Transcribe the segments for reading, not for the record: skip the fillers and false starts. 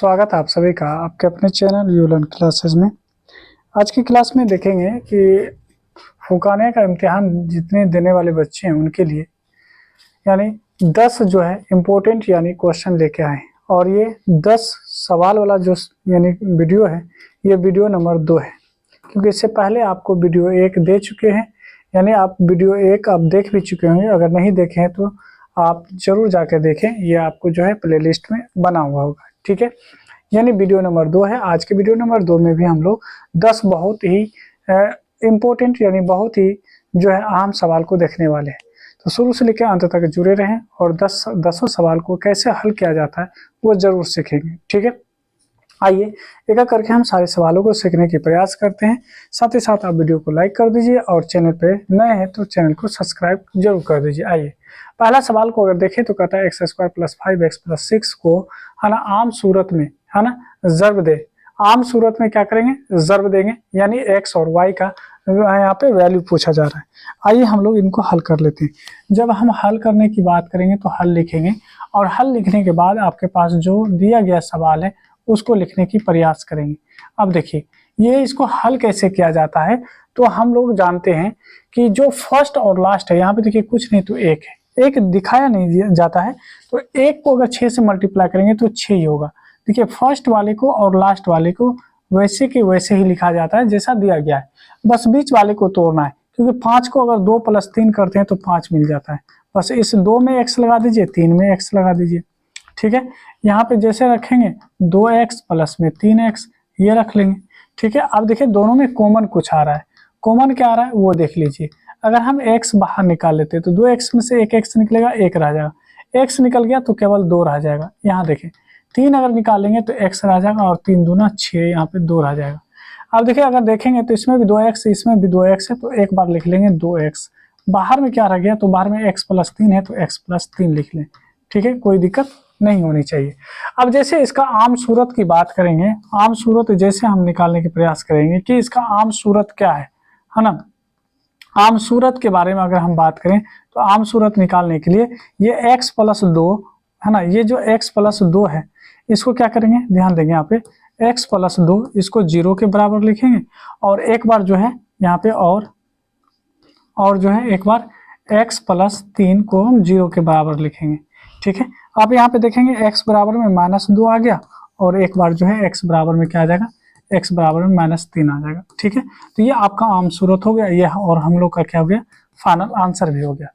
स्वागत है आप सभी का आपके अपने चैनल यू लर्न क्लासेस में। आज की क्लास में देखेंगे कि फुकाने का इम्तिहान जितने देने वाले बच्चे हैं उनके लिए यानी 10 जो है इम्पोर्टेंट यानी क्वेश्चन लेके आए और ये 10 सवाल वाला जो यानी वीडियो है ये वीडियो नंबर 2 है, क्योंकि इससे पहले आपको वीडियो 1 दे चुके हैं यानी आप वीडियो 1 आप देख भी चुके होंगे। अगर नहीं देखे हैं तो आप जरूर जाकर देखें, ये आपको जो है प्ले लिस्ट में बना हुआ होगा, ठीक है। यानी वीडियो नंबर 2 है। आज के वीडियो नंबर 2 में भी हम लोग 10 बहुत ही इम्पोर्टेंट यानी बहुत ही जो है अहम सवाल को देखने वाले हैं। तो शुरू से लेकर अंत तक जुड़े रहें और 10 सवाल को कैसे हल किया जाता है वो जरूर सीखेंगे, ठीक है। आइए एक एक करके हम सारे सवालों को सीखने की प्रयास करते हैं। साथ ही साथ आप वीडियो को लाइक कर दीजिए और चैनल पे नए हैं तो चैनल को सब्सक्राइब जरूर कर दीजिए। आइए पहला सवाल को अगर देखें तो कहता है x² + 5x + 6 को है ना आम सूरत में है ना ज़र्ब दे। आम सूरत में क्या करेंगे, ज़र्ब देंगे यानी x और y का यहाँ पे वैल्यू पूछा जा रहा है। आइए हम लोग इनको हल कर लेते हैं। जब हम हल करने की बात करेंगे तो हल लिखेंगे और हल लिखने के बाद आपके पास जो दिया गया सवाल है उसको लिखने की प्रयास करेंगे। अब देखिए ये इसको हल कैसे किया जाता है, तो हम लोग जानते हैं कि जो फर्स्ट और लास्ट है यहाँ पे देखिए कुछ नहीं तो एक है, एक दिखाया नहीं जाता है तो एक को अगर 6 से मल्टीप्लाई करेंगे तो 6 ही होगा। देखिए फर्स्ट वाले को और लास्ट वाले को वैसे के वैसे ही लिखा जाता है जैसा दिया गया है, बस बीच वाले को तोड़ना है, क्योंकि 5 को अगर 2 + 3 करते हैं तो 5 मिल जाता है। बस इस 2 में x लगा दीजिए, 3 में x लगा दीजिए, ठीक है। यहाँ पे जैसे रखेंगे 2x प्लस में 3x ये रख लेंगे, ठीक है। अब देखिए दोनों में कॉमन कुछ आ रहा है, कॉमन क्या आ रहा है वो देख लीजिए। अगर हम x बाहर निकाल लेते हैं तो 2x में से एक x निकलेगा, एक रह जाएगा, x निकल गया तो केवल 2 रह जाएगा। यहाँ देखें 3 अगर निकालेंगे तो x रह जाएगा और 3 दूना 6, यहाँ पे 2 रह जाएगा। अब देखिए अगर देखेंगे तो इसमें भी 2x इसमें भी 2x है तो एक बार लिख लेंगे 2x। बाहर में क्या रह गया, तो बाहर में x + 3 है तो x + 3 लिख लें, ठीक है, कोई दिक्कत नहीं होनी चाहिए। अब जैसे इसका आम सूरत की बात करेंगे, आम सूरत जैसे हम निकालने की प्रयास करेंगे कि इसका आम सूरत क्या है ना। आम सूरत के बारे में अगर हम बात करें तो आम सूरत निकालने के लिए ये x + 2 है ना, ये जो x + 2 है इसको क्या करेंगे, ध्यान देंगे यहाँ पे x + 2 इसको 0 के बराबर लिखेंगे और एक बार जो है यहाँ पे और जो है एक बार x + 3 को हम 0 के बराबर लिखेंगे, ठीक है। आप यहाँ पे देखेंगे x बराबर में -2 आ गया और एक बार जो है x बराबर में क्या आ जाएगा, x बराबर में -3 आ जाएगा, ठीक है। तो ये आपका आम सूरत हो गया ये, और हम लोग का क्या हो गया, फाइनल आंसर भी हो गया।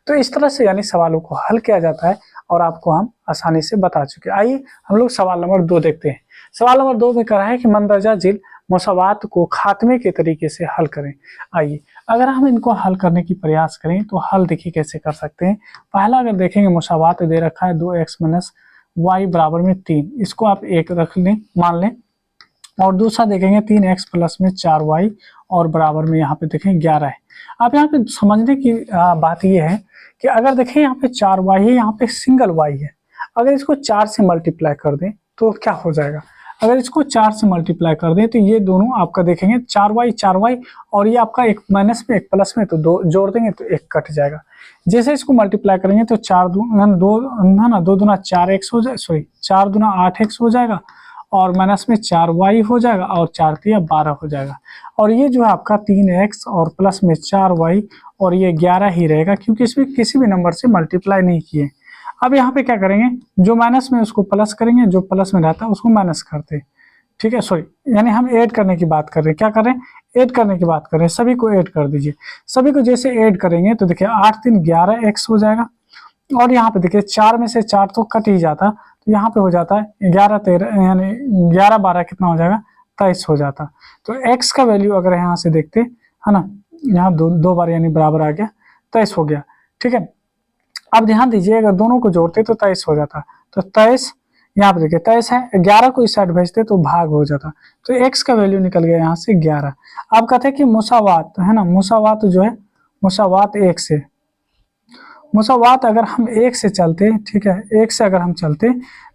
तो इस तरह से यानी सवालों को हल किया जाता है और आपको हम आसानी से बता चुके। आइए हम लोग सवाल नंबर 2 देखते हैं। सवाल नंबर 2 में कह रहा है कि मंदरजा झील मसावात को खात्मे के तरीके से हल करें। आइए अगर हम इनको हल करने की प्रयास करें तो हल देखिए कैसे कर सकते हैं। पहला अगर देखेंगे मसावात दे रखा है 2x - y बराबर में 3, इसको आप 1 रख लें मान लें, और दूसरा देखेंगे 3x प्लस में 4y और बराबर में यहाँ पे देखें 11 है। आप यहाँ पे समझने की बात ये है कि अगर देखें यहाँ पे 4y है, यहाँ पे सिंगल y है, अगर इसको 4 से मल्टीप्लाई कर दें तो क्या हो जाएगा, अगर इसको 4 से मल्टीप्लाई कर दें तो ये दोनों आपका देखेंगे 4y और ये आपका एक माइनस में एक प्लस में, तो 2 जोड़ देंगे तो 1 कट जाएगा। जैसे इसको मल्टीप्लाई करेंगे तो 4 दूना 4x हो जाए, सॉरी 4 दूना 8x हो जाएगा और माइनस में 4y हो जाएगा और 4 तिया 12 हो जाएगा। और ये जो है आपका 3x और प्लस में 4y और ये 11 ही रहेगा, क्योंकि इसमें किसी भी नंबर से मल्टीप्लाई नहीं किए। अब यहाँ पे क्या करेंगे, जो माइनस में उसको प्लस करेंगे, जो प्लस में रहता है उसको माइनस करते हैं, ठीक है। सॉरी यानी हम ऐड करने की बात कर रहे हैं, क्या कर रहे हैं, ऐड करने की बात कर रहे हैं। सभी को ऐड कर दीजिए, सभी को जैसे ऐड करेंगे तो देखिए 8 3 11x हो जाएगा और यहाँ पे देखिए 4 में से 4 तो कट ही जाता, तो यहाँ पे हो जाता है 11 13 यानी 11 12 कितना हो जाएगा, 23 हो जाता। तो x का वैल्यू अगर यहाँ से देखते है ना, यहाँ दो बार यानी बराबर आ गया, 23 हो गया, ठीक है। अब ध्यान दीजिए अगर दोनों को जोड़ते तो 23 हो जाता, तो 23 यहाँ पे देखिए 23 है, 11 को इस साइड भेजते तो भाग हो जाता, तो x का वैल्यू निकल गया यहाँ से 11। अब कहते हैं कि मुसावात है ना, मुसावात जो है मुसावात 1 से, मुसावात अगर हम 1 से चलते, ठीक है, 1 से अगर हम चलते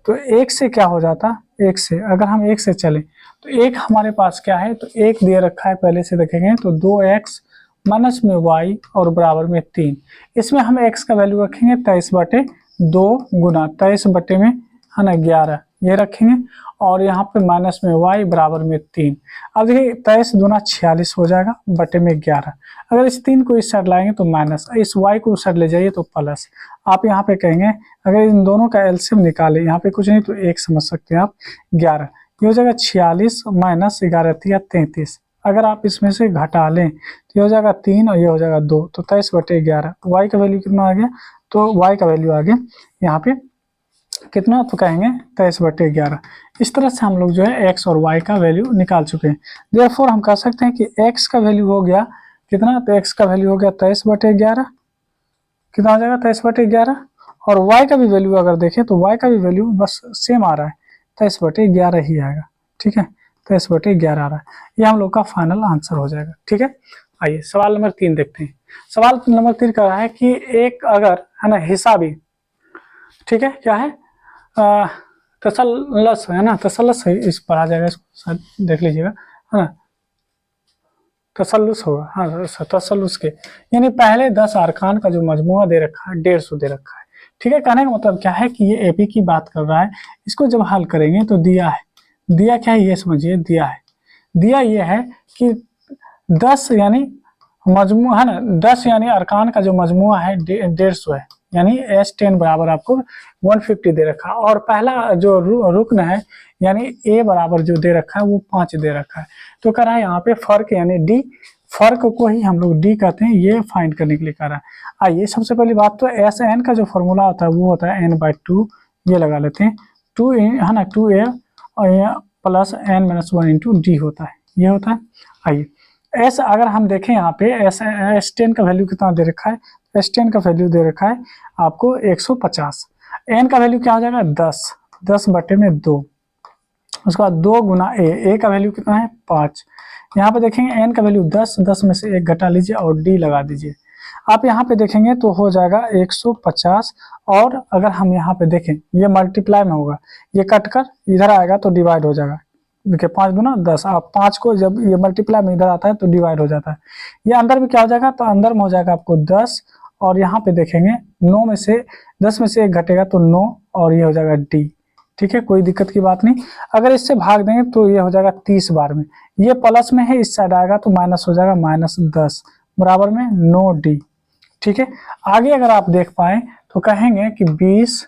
तो 1 से क्या हो जाता, 1 से अगर हम 1 से चले तो 1 हमारे पास क्या है, तो 1 दे रखा है पहले से देखेंगे तो 2x माइनस में y और बराबर में 3। इसमें हम x का वैल्यू रखेंगे 23/2 गुना 23 बटे में है ना 11, ये रखेंगे और यहाँ पे माइनस में y बराबर में 3। अब देखिए 23 दूना 46 हो जाएगा बटे में 11। अगर इस 3 को इस साइड लाएंगे तो माइनस, इस y को उस साइड ले जाइए तो प्लस। आप यहाँ पे कहेंगे अगर इन दोनों का एलसीएम निकालें, यहाँ पे कुछ नहीं तो 1 समझ सकते हैं आप, 11। ये हो जाएगा 46 माइनस 11 33। अगर आप इसमें से घटा लें तो ये हो जाएगा 3 और ये हो जाएगा 2, तो 23 बटे 11। y का वैल्यू कितना आ गया, तो y का वैल्यू आ गया यहाँ पे कितना, तो कहेंगे 23 बटे 11। इस तरह से हम लोग जो है x और y का वैल्यू निकाल चुके हैं। देयरफॉर हम कह सकते हैं कि x का वैल्यू हो गया कितना, तो x का वैल्यू हो गया 23 बटे 11। कितना हो जाएगा 23 बटे 11। और y का भी वैल्यू अगर देखें तो y का भी वैल्यू बस सेम आ रहा है, 23 बटे 11 ही आएगा। ठीक है, 23 बटे 11 आ रहा है। ये हम लोग का फाइनल आंसर हो जाएगा। ठीक है, आइए सवाल नंबर 3 देखते हैं। सवाल नंबर 3 कह रहा है कि एक अगर है ना हिसाबी, ठीक है, क्या है तसल्लस है ना, तसल्लस है, इस पर आ जाएगा, इसको देख लीजिएगा, है ना, तसल्लुस होगा, हाँ तसल्लुस के, यानी पहले 10 अरकान का जो मजमुआ दे रखा है 150 दे रखा है। ठीक है, कहने का मतलब क्या है कि ये एपी की बात कर रहा है। इसको जब हल करेंगे तो दिया है, दिया क्या है ये समझिए, दिया है, दिया ये है कि 10 यानी मजमुआ है ना, 10 यानी अरकान का जो मजमुआ है 150 है, यानी S10 बराबर आपको 150 दे रखा है। और पहला जो रुकन है यानी A बराबर जो दे रखा है वो 5 दे रखा है। तो कह रहा है यहाँ पे फर्क यानी D, फर्क को ही हम लोग D कहते हैं, ये फाइंड करने के लिए कह रहा है। आइए सबसे पहली बात तो SN का जो फॉर्मूला होता है वो होता है n/2, ये लगा लेते हैं, 2 है ना 2A और यहाँ प्लस n-1 इंटू D होता है, ये होता है। आइए एस अगर हम देखें यहाँ पे S10 का वैल्यू कितना दे रखा है, S10 का वैल्यू दे रखा है आपको 150। n का वैल्यू क्या हो जाएगा 10, 10 बटे में 2, उसके बाद 2 गुना a का वैल्यू कितना है 5। यहाँ पे देखेंगे n का वैल्यू 10, 10 में से 1 घटा लीजिए और d लगा दीजिए। आप यहाँ पे देखेंगे तो हो जाएगा 150। और अगर हम यहाँ पे देखें ये मल्टीप्लाई में होगा, ये कट कर इधर आएगा तो डिवाइड हो जाएगा। देखिए 5 दूना 10, आप 5 को जब ये मल्टीप्लाई में इधर आता है तो डिवाइड हो जाता है। ये अंदर में क्या हो जाएगा, तो अंदर में हो जाएगा आपको 10 और यहाँ पे देखेंगे 9 में से 10 में से 1 घटेगा तो 9 और ये हो जाएगा D। ठीक है, कोई दिक्कत की बात नहीं। अगर इससे भाग देंगे तो ये हो जाएगा 30 बार में, ये प्लस में है, इस साइड आएगा तो माइनस हो जाएगा, -10 बराबर में 9D। ठीक है, आगे अगर आप देख पाए तो कहेंगे कि 20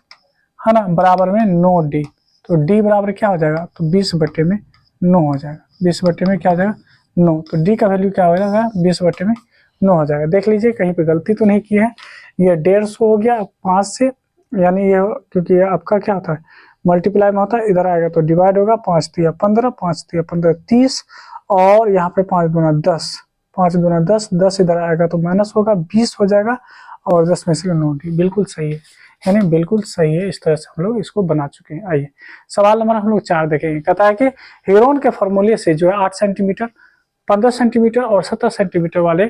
है ना बराबर में 9D, तो D बराबर क्या हो जाएगा, तो 20 बटे में 9 हो जाएगा। 20 बटे में क्या हो जाएगा 9, तो D का वैल्यू क्या हो जाएगा 20 बटे में 9 हो जाएगा। देख लीजिए कहीं पे गलती तो नहीं की है। ये 150 हो गया 5 से, यानी ये क्योंकि ये आपका क्या होता है मल्टीप्लाई में होता है, इधर आएगा तो डिवाइड होगा, 5 तिया 15, 5 तिया 15 30 और यहाँ पे 5 दूना 10, 5 दूना 10, 10 इधर आएगा तो माइनस होगा, 20 हो जाएगा और 10 में से 9D। बिल्कुल सही है, यानी बिल्कुल सही है। इस तरह से हम लोग इसको बना चुके हैं। आइए सवाल नंबर हम लोग 4 देखेंगे। कहता है कि हेरोन के फॉर्मूले से जो है 8 सेंटीमीटर, 15 सेंटीमीटर और 17 सेंटीमीटर वाले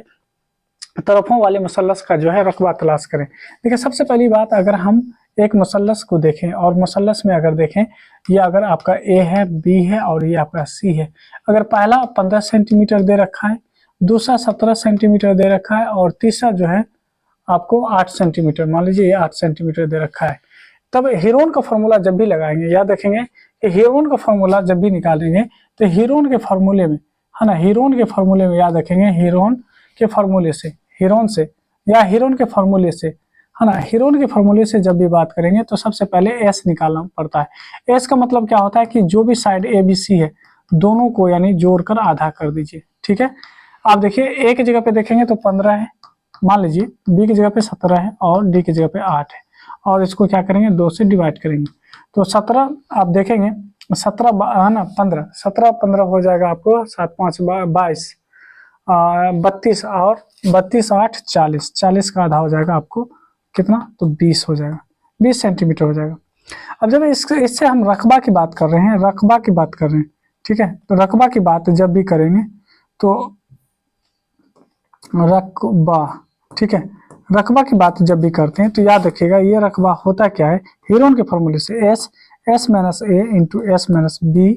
तरफों वाले मुसल्लस का जो है रकबा तलाश करें। देखिए सबसे पहली बात, अगर हम एक मुसल्लस को देखें और मुसल्लस में अगर देखें ये अगर आपका A है, B है और ये आपका C है। अगर पहला 15 सेंटीमीटर दे रखा है, दूसरा 17 सेंटीमीटर दे रखा है और तीसरा जो है आपको 8 सेंटीमीटर, मान लीजिए ये 8 सेंटीमीटर दे रखा है, तब हेरोन का फॉर्मूला जब भी लगाएंगे याद रखेंगे कि हेरोन का फॉर्मूला जब भी निकालेंगे तो हेरोन के फॉर्मूले में है ना, हेरोन के फॉर्मूले में याद रखेंगे, हेरोन के फॉर्मूले से, हेरोन से या हेरोन के फॉर्मूले से है ना, हेरोन के फॉर्मूले से जब भी बात करेंगे तो सबसे पहले एस निकालना पड़ता है। एस का मतलब क्या होता है कि जो भी साइड ए बी सी है दोनों को यानी जोड़कर आधा कर दीजिए। ठीक है, आप देखिए ए की जगह पे देखेंगे तो 15 है, मान लीजिए बी की जगह पे 17 है और डी की जगह पे 8 है और इसको क्या करेंगे 2 से डिवाइड करेंगे तो 17 आप देखेंगे 17 है ना 15, 17 15 हो जाएगा आपको 7 5 22 32 और 32 8 40, 40 का आधा हो जाएगा आपको कितना, तो 20 हो जाएगा, 20 सेंटीमीटर हो जाएगा। अब जब इससे हम रकबा की बात कर रहे हैं, रकबा की बात कर रहे हैं, ठीक है, तो रकबा की बात जब भी करेंगे तो रकबा, ठीक है, रकबा की बात जब भी करते हैं तो याद रखिएगा ये रकबा होता क्या है, हेरोन के फॉर्मूले से S minus A into S minus B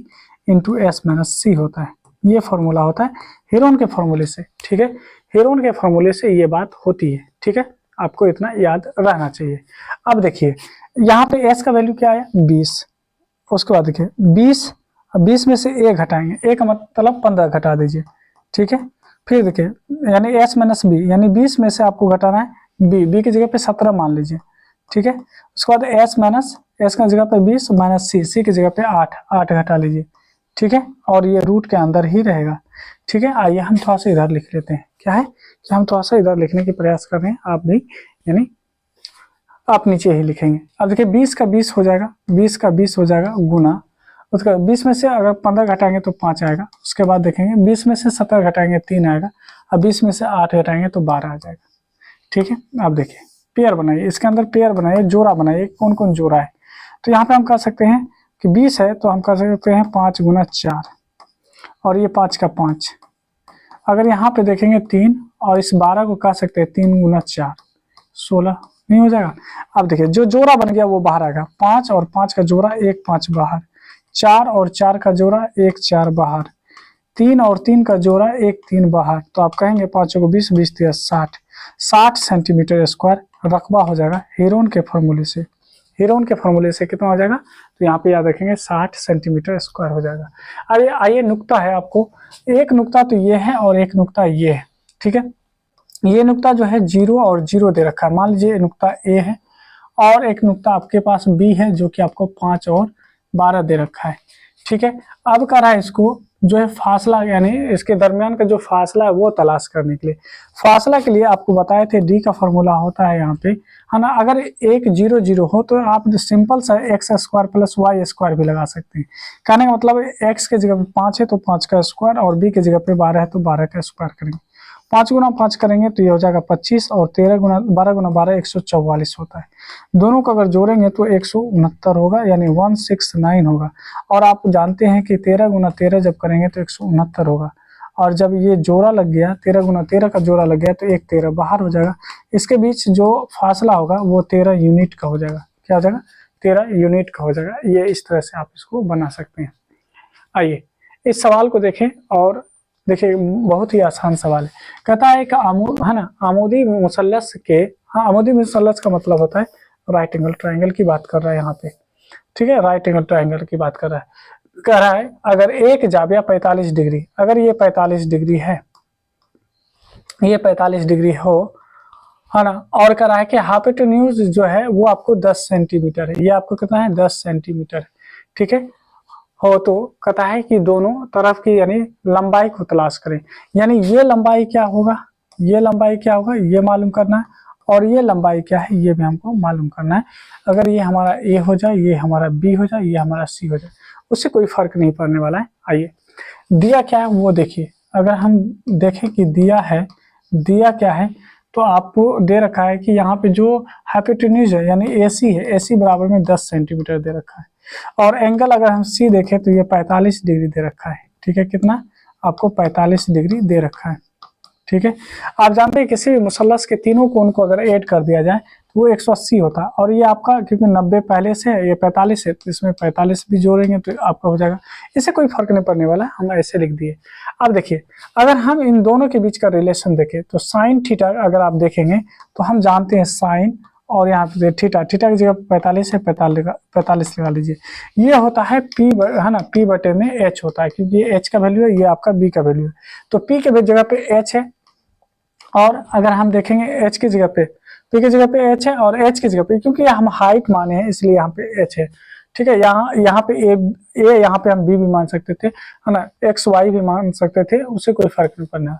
into S minus C होता है, ये फॉर्मूला होता है हेरोन के फॉर्मूले से। ठीक है, हेरोन के फॉर्मूले से ये बात होती है। ठीक है, आपको इतना याद रहना चाहिए। अब देखिए यहाँ पे एस का वैल्यू क्या है 20, उसके बाद देखिए 20, 20 में से ए घटाएंगे, ए का मतलब 15 घटा दीजिए, ठीक है। फिर देखिए यानी एस माइनस बी, यानी 20 में से आपको घटाना है बी, बी की जगह पे 17 मान लीजिए, ठीक है। उसके बाद एस माइनस, एस की जगह पे 20 माइनस सी, सी की जगह पे 8, 8 घटा लीजिए, ठीक है। और ये रूट के अंदर ही रहेगा, ठीक है। आइए हम थोड़ा सा इधर लिख लेते हैं, क्या है कि हम थोड़ा सा इधर लिखने की प्रयास कर रहे हैं, आप भी यानी आप नीचे ही लिखेंगे। अब देखिए 20 का 20 हो जाएगा, 20 का 20 हो जाएगा गुना, उसका 20 में से अगर 15 घटाएंगे तो 5 आएगा। उसके बाद देखेंगे 20 में से 17 घटाएंगे 3 आएगा, अब 20 में से 8 घटाएंगे तो 12 आ जाएगा, ठीक है। अब देखिए पेयर बनाइए, इसके अंदर पेयर बनाइए, जोड़ा बनाइए, कौन कौन जोड़ा है। तो यहाँ पे हम कर सकते हैं कि 20 है तो हम कर सकते हैं 5 गुना 4, और ये 5 का 5। अगर यहाँ पे देखेंगे 3, और इस 12 को कह सकते हैं 3 गुना 4, 16 नहीं हो जाएगा। अब देखिए जो जोड़ा बन गया वो बाहर आएगा, 5 और 5 का जोड़ा 1 5 बाहर, 4 और 4 का जोड़ा 1 4 बाहर, 3 और 3 का जोड़ा 1 3 बाहर। तो आप कहेंगे 5 को 20, 20 3 60, 60 सेंटीमीटर स्क्वायर रकबा हो जाएगा हेरोन के फॉर्मूले से। हेरोन के फॉर्मूले से कितना हो जाएगा, तो यहाँ पे याद रखेंगे 60 सेंटीमीटर स्क्वायर हो जाएगा। अरे आइए नुक्ता है आपको, एक नुक्ता तो ये है और एक नुक्ता ये है, ठीक है। ये नुक्ता जो है 0 और 0 दे रखा है, मान लीजिए नुक्ता ए है, और एक नुक्ता आपके पास बी है जो कि आपको 5 और 12 दे रखा है, ठीक है। अब कर रहा है इसको जो है फासला, यानी इसके दरमियान का जो फासला है वो तलाश करने के लिए। फासला के लिए आपको बताए थे डी का फॉर्मूला होता है यहाँ पे, है ना। अगर 1 0 0 हो तो आप सिंपल सा X square plus Y square भी लगा सकते हैं। कहने का मतलब एक्स के जगह पे 5 है तो 5 का स्क्वायर, और बी के जगह पे 12 है तो 12 का स्क्वायर करेंगे। 5 गुना 5 करेंगे तो ये हो जाएगा 25, और 13 गुना 12 गुना 12 144 होता है। दोनों को अगर जोड़ेंगे तो 169 होगा, यानी 169 होगा। और आप जानते हैं कि 13 गुना 13 जब करेंगे तो 169 होगा, और जब ये जोड़ा लग गया 13 गुना 13 का जोड़ा लग गया तो 1 13 बाहर हो जाएगा। इसके बीच जो फासला होगा वो 13 यूनिट का हो जाएगा, क्या हो जाएगा, 13 यूनिट का हो जाएगा। ये इस तरह से आप इसको बना सकते हैं। आइए इस सवाल को देखें, और देखिए बहुत ही आसान सवाल है। कहता है कि है ना, आमोदी मुसल्लस के, हाँ आमोदी मुसल्लस का मतलब होता है राइट एंगल ट्रायंगल की बात कर रहा है यहाँ पे, ठीक है। राइट एंगल ट्रायंगल की बात कर रहा है, कह रहा है अगर एक जाविया 45 डिग्री, अगर ये 45 डिग्री है, ये 45 डिग्री हो, है ना, और कह रहा है कि हाइपोटेन्यूज जो है वो आपको 10 सेंटीमीटर है, ये आपको कितना है 10 सेंटीमीटर है, ठीक है। हो तो कहता है कि दोनों तरफ की यानी लंबाई को तलाश करें, यानी ये लंबाई क्या होगा, ये लंबाई क्या होगा ये मालूम करना है, और ये लंबाई क्या है ये भी हमको मालूम करना है। अगर ये हमारा ए हो जाए, ये हमारा बी हो जाए, ये हमारा सी हो जाए, उससे कोई फर्क नहीं पड़ने वाला है। आइए दिया क्या है वो देखिए, अगर हम देखें कि दिया है, दिया क्या है, तो आपको दे रखा है कि यहाँ पे जो हाइपोटेन्यूज है यानी एसी है, एसी बराबर में 10 सेंटीमीटर दे रखा है, और एंगल अगर हम सी देखें तो ये 45 डिग्री दे रखा है, ठीक है। कितना आपको 45 डिग्री दे रखा है, ठीक है। आप जानते हैं किसी भी मुसल्लस के तीनों कोण को अगर ऐड कर दिया जाए तो वो 180 होता है, और ये आपका क्योंकि 90 पहले से है, ये 45 है तो इसमें 45 भी जोड़ेंगे तो आपका हो जाएगा। इससे कोई फर्क नहीं पड़ने वाला है, हम ऐसे लिख दिए। अब देखिए अगर हम इन दोनों के बीच का रिलेशन देखें तो साइन थीटा अगर आप देखेंगे तो हम जानते हैं साइन, और यहाँ पे थीटा, थीटा की जगह 45 है, 45 लगा लीजिए। ये होता है पी, है ना, पी बटे में एच होता है, क्योंकि ये एच का वैल्यू है, ये आपका बी का वैल्यू है, तो पी के जगह पे एच है, और अगर हम देखेंगे एच की जगह पे, पी की जगह पे एच है, और एच की जगह पे क्योंकि हम हाइट माने हैं इसलिए यहाँ पे एच है, ठीक है। यहाँ पे ए यहाँ पे हम बी भी मान सकते थे, है ना, एक्स वाई भी मान सकते थे, उससे कोई फर्क नहीं पड़ना।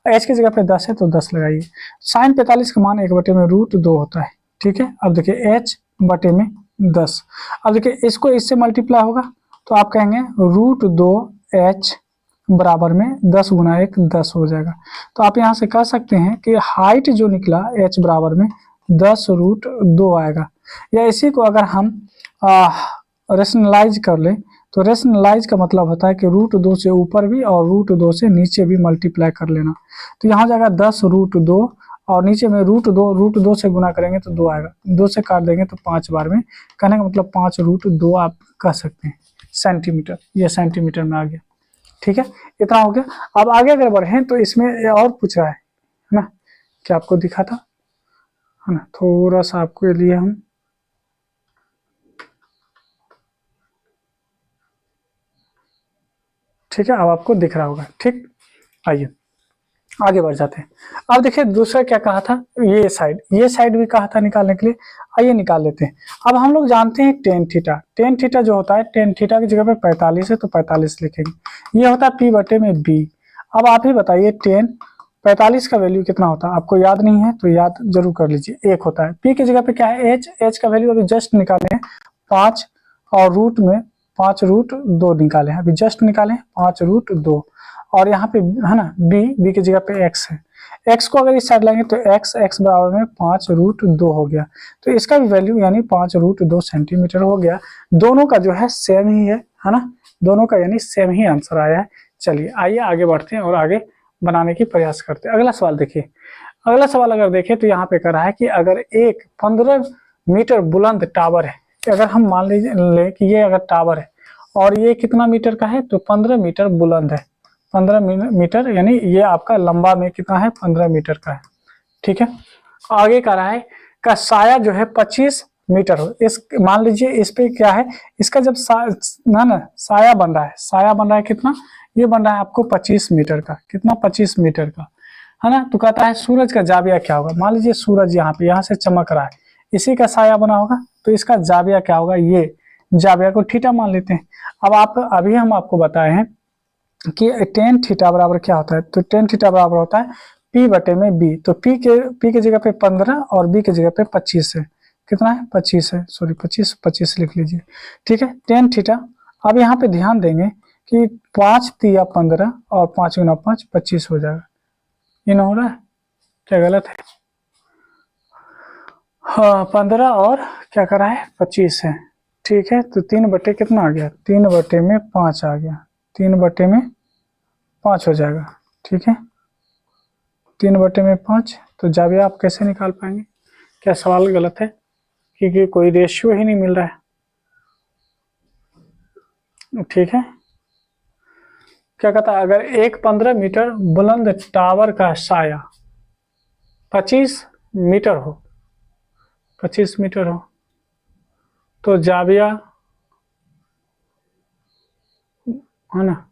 एच की जगह पे 10 है तो 10 लगाइए। साइन 45 का मान 1/√2 होता है, ठीक है। अब देखिए एच बटे में 10, अब देखिए इसको इससे मल्टीप्लाई होगा तो आप कहेंगे √2h बराबर में 10 गुना 1 10 हो जाएगा। तो आप यहाँ से कह सकते हैं कि हाइट जो निकला h बराबर में 10√2 आएगा। या इसी को अगर हम रेशनलाइज कर ले तो रेशनलाइज का मतलब होता है कि √2 से ऊपर भी और √2 से नीचे भी मल्टीप्लाई कर लेना। तो यहाँ जाएगा 10√2, और नीचे में √2 से गुना करेंगे तो 2 आएगा, 2 से काट देंगे तो 5 बार में, कहने का मतलब 5√2 आप कह सकते हैं सेंटीमीटर, ये सेंटीमीटर में आ गया, ठीक है। इतना हो गया। अब आगे अगर बढ़े तो इसमें और पूछ रहा है ना, क्या आपको दिखा था, है ना, थोड़ा सा आपके लिए हम ठीक है, अब आपको दिख रहा होगा। ठीक, आइए आगे बढ़ जाते हैं। अब देखिए दूसरा क्या कहा था, ये साइड भी कहा था निकालने के लिए। आइए निकाल लेते हैं। अब हम लोग जानते हैं टेन थीटा, टेन थीटा जो होता है, टेन थीटा की जगह पे 45 है तो 45 लिखेंगे। ये होता है पी बटे में बी। अब आप ही बताइए टेन 45 का वैल्यू कितना होता है, आपको याद नहीं है तो याद जरूर कर लीजिए, 1 होता है। पी की जगह पे क्या है, एच का वैल्यू अभी जस्ट निकाले हैं 5, और रूट में 5√2 निकाले हैं, अभी जस्ट निकाले 5√2। और यहाँ पे है ना बी की जगह पे एक्स है, एक्स को अगर इस साइड लाएंगे तो एक्स बराबर में 5√2 हो गया। तो इसका भी वैल्यू यानी 5√2 सेंटीमीटर हो गया। दोनों का जो है सेम ही है ना, दोनों का यानी सेम ही आंसर आया है। चलिए आइए आगे बढ़ते हैं और आगे बनाने की प्रयास करते हैं। अगला सवाल देखिए, अगला सवाल अगर देखें तो यहाँ पे कह रहा है कि अगर एक 15 मीटर बुलंद टावर है, अगर हम मान लीजिए ले कि ये अगर टावर है और ये कितना मीटर का है, तो 15 मीटर बुलंद है, 15 मीटर यानी ये आपका लंबा में कितना है, 15 मीटर का है। ठीक है, आगे कह रहा है का साया जो है 25 मीटर हो। इस मान लीजिए इस पे क्या है, इसका जब साया बन रहा है, साया बन रहा है कितना, ये बन रहा है आपको 25 मीटर का, कितना 25 मीटर का, है ना। तो कहता है सूरज का जाविया क्या होगा। मान लीजिए सूरज यहाँ से चमक रहा है, इसी का साया बना होगा, तो इसका जाविया क्या होगा, ये जाविया को थीटा मान लेते हैं। अब अभी हम आपको बताए हैं कि टेन थीटा बराबर क्या होता है, तो टेन थीटा बराबर होता है पी बटे में बी। तो पी के जगह पे 15 और बी के जगह पे 25 है, कितना है 25 है, सॉरी 25 लिख लीजिए। ठीक है, टेन थीटा। अब यहाँ पे ध्यान देंगे कि 5 तिया 15 और 5 गुना 5 25 हो जाएगा। ये ना हो रहा है क्या, गलत है, हाँ 15 और क्या करा है 25 है। ठीक है, तो 3 बटे कितना आ गया, 3 बटे में 5 आ गया, 3 बटे में 5 हो जाएगा। ठीक है, 3 बटे में 5, तो जाविया आप कैसे निकाल पाएंगे, क्या सवाल गलत है, क्योंकि कोई रेशियो ही नहीं मिल रहा है। ठीक है, क्या कहता है, अगर एक 15 मीटर बुलंद टावर का साया 25 मीटर हो, 25 मीटर हो, तो जाविया है ना,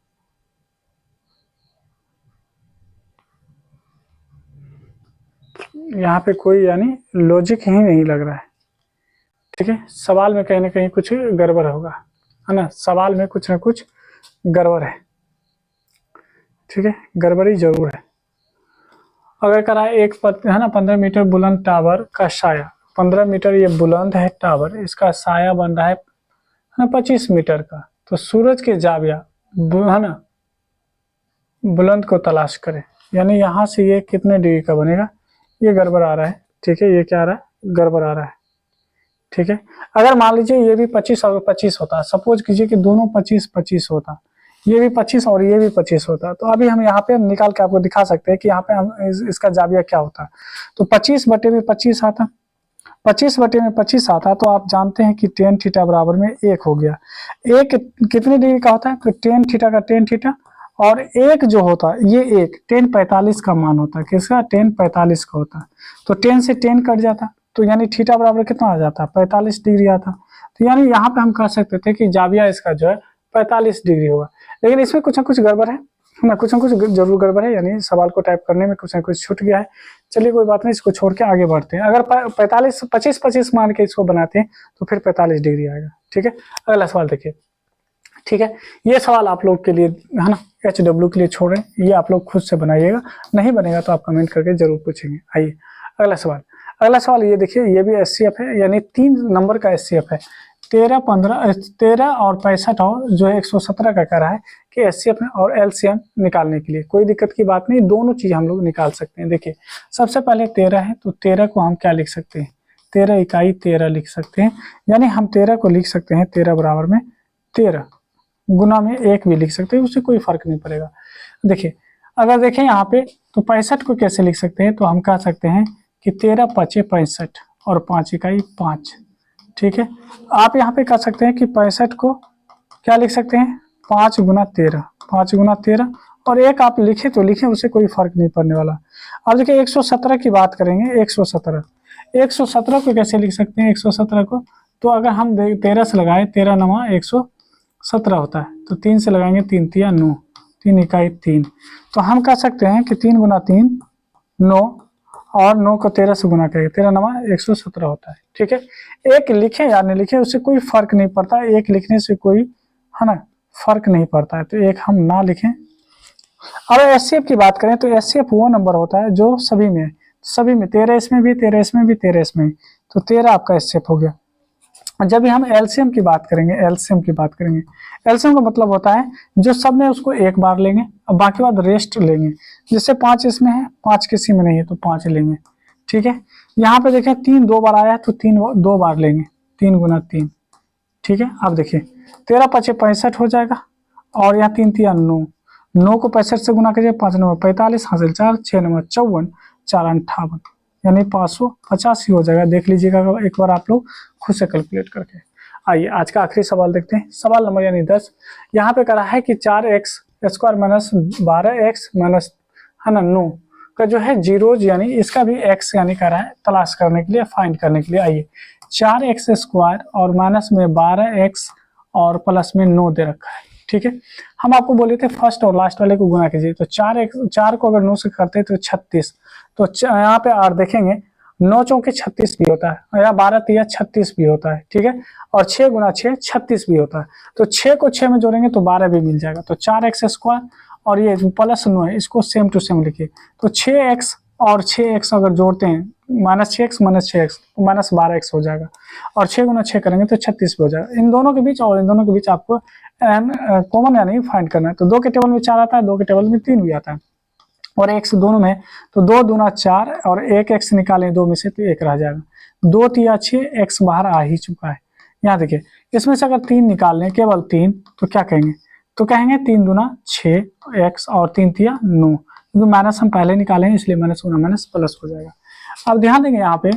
यहाँ पे कोई यानी लॉजिक ही नहीं लग रहा है। ठीक है, सवाल में कहीं ना कहीं कुछ गड़बड़ होगा, है ना, सवाल में कुछ ना कुछ गड़बड़ है। ठीक है, गड़बड़ी जरूर है। अगर करा एक है ना 15 मीटर बुलंद टावर का साया, 15 मीटर ये बुलंद है टावर, इसका साया बन रहा है ना 25 मीटर का, तो सूरज के जाविया है ना बुलंद को तलाश करें, यानी यहाँ से ये कितने डिग्री का बनेगा, ये गड़बड़ आ रहा है। ठीक है, ये क्या आ रहा है, गड़बड़ आ रहा है। ठीक है, अगर मान लीजिए ये भी 25 और 25 होता, सपोज कीजिए कि दोनों 25 होता, ये भी 25 और ये भी 25 होता, तो अभी हम यहाँ पे निकाल के आपको दिखा सकते हैं कि यहाँ पे हम इसका जाविया क्या होता। तो 25 बटे में 25 आता, 25 बटे में 25 आता, तो आप जानते हैं कि टेन थीटा बराबर में 1 हो गया। एक कितने डिग्री का होता है, तो टेन थीटा का टेन थीटा, और एक जो होता है ये एक टेन 45 का मान होता है, किसका, टेन 45 का होता है। तो 10 से 10 कट जाता, तो यानी थीटा बराबर कितना आ जाता, 45 डिग्री आता। तो यानी यहाँ पे हम कह सकते थे कि जाविया इसका जो है 45 डिग्री होगा। लेकिन इसमें कुछ ना कुछ गड़बड़ है ना, कुछ ना कुछ जरूर गड़बड़ है, यानी सवाल को टाइप करने में कुछ ना कुछ छूट गया है। चलिए कोई बात नहीं, इसको छोड़ के आगे बढ़ते हैं। अगर 25 मान के इसको बनाते हैं तो फिर 45 डिग्री आएगा। ठीक है, अगला सवाल देखिए। ठीक है, ये सवाल आप लोग के लिए है ना HW के लिए छोड़ रहे हैं, ये आप लोग खुद से बनाइएगा, नहीं बनेगा तो आप कमेंट करके जरूर पूछेंगे। आइए अगला सवाल, अगला सवाल ये देखिए, ये भी SCF है, यानी 3 नंबर का SCF है। 13 और 65 और जो है 117 का कह रहा है कि SCF और LCM निकालने के लिए कोई दिक्कत की बात नहीं, दोनों चीज हम लोग निकाल सकते हैं। देखिए सबसे पहले 13 है, तो 13 को हम क्या लिख सकते हैं, 13 इकाई 13 लिख सकते हैं, यानी हम 13 को लिख सकते हैं 13 बराबर में 13, गुना में 1 भी लिख सकते हैं, उससे कोई फर्क नहीं पड़ेगा। देखिए अगर देखें यहाँ पे, तो 65 को कैसे लिख सकते हैं, तो हम कह सकते हैं कि 13 5 65 और 5 इकाई 5। ठीक है, आप यहाँ पे कह सकते हैं कि 65 को क्या लिख सकते हैं, 5 गुना 13, 5 गुना 13, और 1 आप लिखे तो लिखे, उससे कोई फर्क नहीं पड़ने वाला। अब देखिए 117 की बात करेंगे, 117 को कैसे लिख सकते हैं, 117 को, तो अगर हम 13 से लगाए, 13 9 117 होता है, तो 3 से लगाएंगे 3 तिया 9, 3 इकाई 3। तो हम कह सकते हैं कि 3 गुना 3 9 और 9 को 13 से गुना करेंगे, 13 नमा 117 होता है। ठीक है, एक लिखे या नहीं लिखे उससे कोई फर्क नहीं पड़ता, एक लिखने से कोई है ना फर्क नहीं पड़ता है, तो एक हम ना लिखें। अब एचसीएफ की बात करें तो एचसीएफ वो नंबर होता है जो सभी में 13 इसमें भी 13 इसमें भी 13 इसमें, तो 13 आपका एचसीएफ हो गया। जब भी हम एलसीएम की बात करेंगे, एलसीएम का मतलब होता है जो सब में उसको एक बार लेंगे और बाकी बाद रेस्ट लेंगे। जैसे 5 इसमें है, 5 किसी में नहीं है तो 5 लेंगे। ठीक है, यहाँ पे देखें 3 2 बार आया है तो 3 2 बार लेंगे, 3 गुना 3। ठीक है, अब देखिए 13 5 65 हो जाएगा और यहाँ 3 3 9, 9 को 65 से गुना करिए, 5 9 45 हासिल 4 6 9 54 4 58, यानी 585 हो जाएगा। देख लीजिएगा एक बार आप लोग खुद से कैलकुलेट करके। आइए आज का आखिरी सवाल देखते हैं, सवाल नंबर यानी 10। यहाँ पे करा है कि 4x square minus 12x minus है ना 9 का जो है जीरोज यानी इसका भी x यानी करा है तलाश करने के लिए, फाइंड करने के लिए। आइए 4x स्क्वायर और माइनस में 12x और प्लस में 9 दे रखा है। ठीक है, हम आपको बोले थे फर्स्ट और लास्ट वाले को गुना कीजिए, तो 4 को अगर 9 से करते तो 36, तो यहाँ पे आर देखेंगे 9 चौके 36 भी होता है, या 12 तिया 36 भी होता है। ठीक है, और 6 गुना 6 36 भी होता है, तो 6 को 6 में जोड़ेंगे तो 12 भी मिल जाएगा। तो 4x स्क्वायर और ये प्लस 9 है, इसको सेम टू सेम लिखिए, तो 6x और 6x अगर जोड़ते हैं -6x माइनस 12x हो जाएगा, और 6 गुना 6 करेंगे तो 36 भी हो जाएगा। इन दोनों के बीच और इन दोनों के बीच आपको कॉमन यानी फाइंड करना है। तो 2 के टेबल में 4 आता है, 2 के टेबल में 3 भी आता है, और x दोनों में, तो 2 दूना 4 और एक x निकालें 2 में से तो 1 रह जाएगा। 2 तिया 6, x बाहर आ ही चुका है। यहाँ देखिए इसमें से अगर 3 निकाल लें, केवल 3, तो क्या कहेंगे, तो कहेंगे 3 दूना 6 x और 3 तिया 9, क्योंकि माइनस हम पहले निकाले हैं इसलिए माइनस गुना माइनस प्लस हो जाएगा। अब ध्यान देंगे यहाँ पे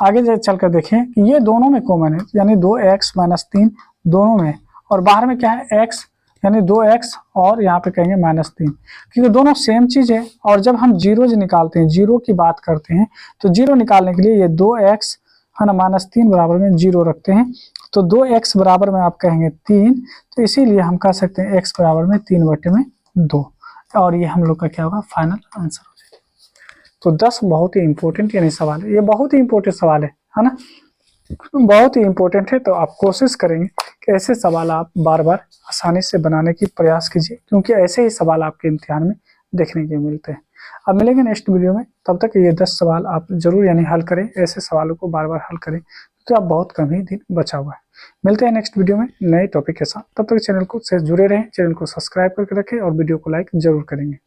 आगे चलकर देखें कि ये दोनों में कॉमन है, यानी 2x माइनस 3 दोनों में, और बाहर में क्या है x यानी 2x और यहाँ पे कहेंगे -3, क्योंकि दोनों सेम चीज है। और जब हम जीरोज निकालते हैं, जीरो की बात करते हैं, तो जीरो निकालने के लिए ये 2x है ना -3 बराबर में जीरो रखते हैं, तो 2x बराबर में आप कहेंगे 3, तो इसीलिए हम कह सकते हैं x बराबर में 3/2, और ये हम लोग का क्या होगा फाइनल आंसर हो जाएगा। तो 10 बहुत ही इंपॉर्टेंट यानी सवाल है, ये बहुत ही इंपॉर्टेंट सवाल है ना, बहुत ही इंपॉर्टेंट है। तो आप कोशिश करेंगे कि ऐसे सवाल आप बार बार आसानी से बनाने की प्रयास कीजिए, क्योंकि ऐसे ही सवाल आपके इम्तिहान में देखने के मिलते हैं। अब मिलेंगे नेक्स्ट वीडियो में, तब तक ये 10 सवाल आप जरूर यानी हल करें, ऐसे सवालों को बार बार हल करें, क्योंकि आप बहुत कम ही दिन बचा हुआ है। मिलते हैं नेक्स्ट वीडियो में नए टॉपिक के साथ, तब तक चैनल को से जुड़े रहें, चैनल को सब्सक्राइब करके रखें और वीडियो को लाइक जरूर करेंगे।